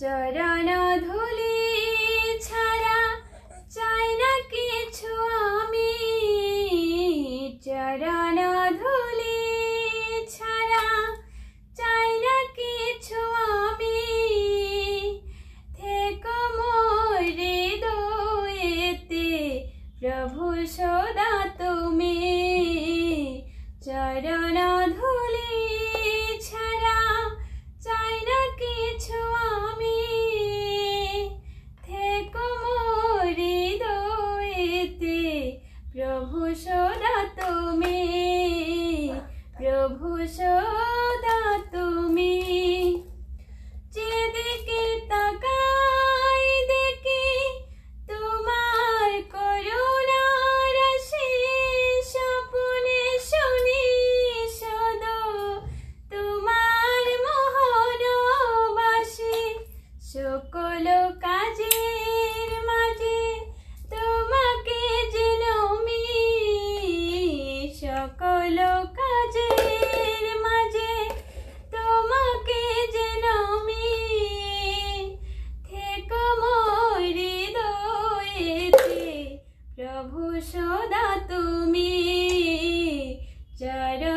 চরণ ধুলি ছাড়া চাই না কিছু আমি, চরণ ধুলি ছাড়া চাই না কিছু আমি। থেকো মোর হৃদয়েতে প্রভু সদা তুমি, চরণ ধুলি ছাড়া চাই না কিছু আমি। থেকো মোর হৃদয়েতে প্রভু সদা তুমি, প্রভু সদা তুমি। যেদিকে তাকাই দেখি তোমার করুণার রাশি, স্বপ্নে শুনি সদা তোমার মোহনবাসী। সকল কাজের মাঝে তোমাকে যেন আমি, সকল কাজের মাঝে তোমাকে যেন আমি। থেকো মোর হৃদয়েতে প্রভু সদা তুমি, চরণ